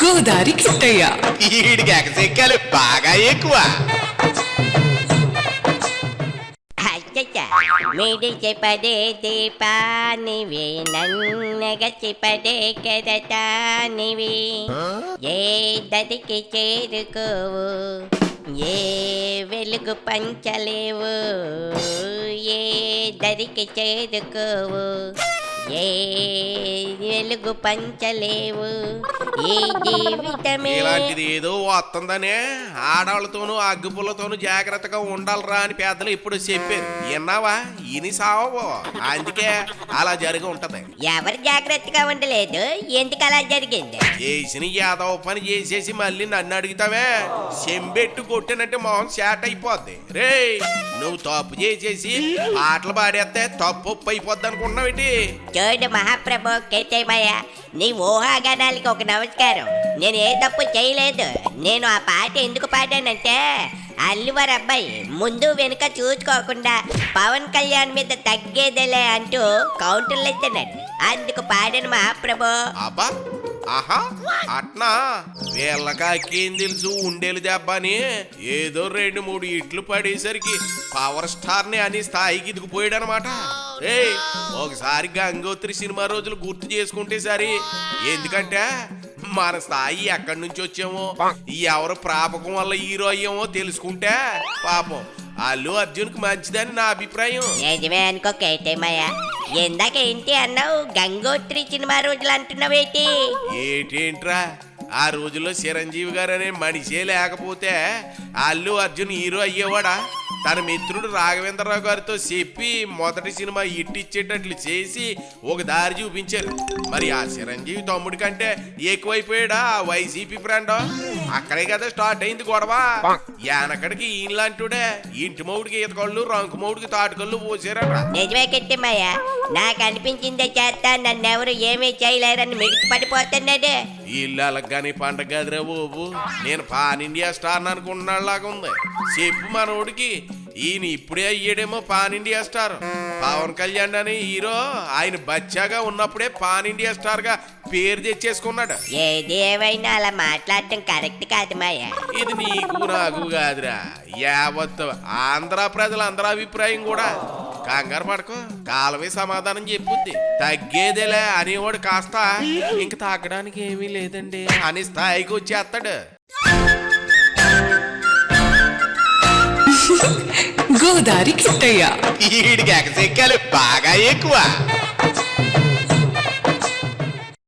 గోదారి కిట్టయ్య ఈడికి ఎగసెక్కాలి బాగా ఎక్కువ. మీడి చెప్పదే దీపానివి నన్నగ చెప్పదే కెరటానివి ఏ దరికి చేరుకోవు ఏ వెలుగు పంచలేవు ఏ దరికి చేరుకోవు ఏ వెలుగు పంచలేవు ఈ జీవితమే. ఇలాంటిది ఏదో వస్తుందనే ఆడవాళ్ళతోనూ అగ్గిపుల్లతోనూ జాగ్రత్తగా ఉండాలరా అని పెద్దలు ఇప్పుడు చెప్పారు. విన్నావా? ఇని సావో అందుకే అలా జరిగి ఉంటది. ఎవరు జాగ్రత్తగా ఉండలేదు, ఎందుకు అలా జరిగింది? చేసిన యాదవ పని చేసేసి మళ్ళీ నన్ను అడుగుతావే? చెంబెట్టు కొట్టినట్టు మొహం శాట్ అయిపోద్ది. రే నువ్వు తప్పు చేసేసి పాటలు పాడేస్తే తప్పు ఒప్పు అయిపోద్ది అనుకుంటున్నావేంటి? చూడు మహాప్రభు కేతేమయ్య, నీ ఊహాగానాలకి ఒక నమస్కారం. నేను ఏ తప్పు చేయలేదు. నేను ఆ పాట ఎందుకు పాడానంటే అల్లువారి అబ్బాయి ముందు వెనుక చూసుకోకుండా పవన్ కళ్యాణ్ మీద తగ్గేదేలే అంటూ కౌంటర్లు ఎత్తున్నాడు, అందుకు పాడాను మహాప్రభు. అబ్బా ఆహా అట్నా? వీళ్ళకేం తెలుసు ఉండేలు దెబ్బని ఏదో 2-3 ఇట్లు పడేసరికి పవర్ స్టార్ ని అని స్థాయికి ఇదిగిపోయాడు అనమాట. ఒకసారి గంగోత్రి సినిమా రోజులు గుర్తు చేసుకుంటే సరి. ఎందుకంటే మన స్థాయి ఎక్కడి నుంచి వచ్చామో ఎవరు ప్రాపకం వల్ల హీరో అయ్యామో తెలుసుకుంటే పాపం అల్లు అర్జున్ కి మంచిదని నా అభిప్రాయం. నిజమే అనుకో కేతేమయ్య. ఇందాక ఏంటి అన్నావు? గంగోత్రి సినిమా రోజులు అంటున్నావేంటి? ఏంటేంట్రా, ఆ రోజుల్లో చిరంజీవి గారు అనే మనిషే లేకపోతే అల్లు అర్జున్ హీరో అయ్యేవాడా? తన మిత్రుడు రాఘవేంద్రరావు గారితో చెప్పి మొదటి సినిమా ఇట్టిచ్చేటట్లు చేసి ఒక దారి చూపించారు. మరి ఆ చిరంజీవి తమ్ముడి కంటే ఎక్కువైపోయాడా వైసీపీ ఫ్రెండ్? అక్కడే కదా స్టార్ట్ అయింది గొడవ. యానక్కడికి ఈయనలాంటిడే ఇంటి మౌడికి ఈతకళ్ళు, రంకు మౌడికి తాటుకళ్ళు పోసారట. నిజమే కెట్టిమయ్య, నాకు అనిపించిందే చేస్తా, నన్నెవరు ఏమీ చేయలేరని మిడిచి పడిపోతున్నాడు. ఇళ్ళకి కానీ పండగ గదిరా బాబు. నేను పాన్ ఇండియా స్టార్ అనుకుంటున్నాళ్ళలాగా ఉంది. చెప్పు మనోడికి ఈయన ఇప్పుడే అయ్యాడేమో pan India star. Pawan Kalyan అనే హీరో ఆయన బచ్చాగా ఉన్నప్పుడే పాన్ ఇండియా స్టార్ గా పేరు తెచ్చేసుకున్నాడు. ఏది ఏమైనా అలా మాట్లాడటం కరెక్ట్ కాదు మాయ. ఇది నీకు నాకు కాదురా, యావత్ ఆంధ్ర ప్రజలందరి అభిప్రాయం కూడా. కంగారు పడకు, కాలమే సమాధానం చెప్పుద్ది. తగ్గేదేలే అనేవాడు కాస్త ఇంక తాగడానికి ఏమీ లేదండి అని స్థాయికి వచ్చేస్తాడు. గోదారి కిట్టయ్య ఈడికి ఎగసెక్కాలి బాగా ఎక్కువ.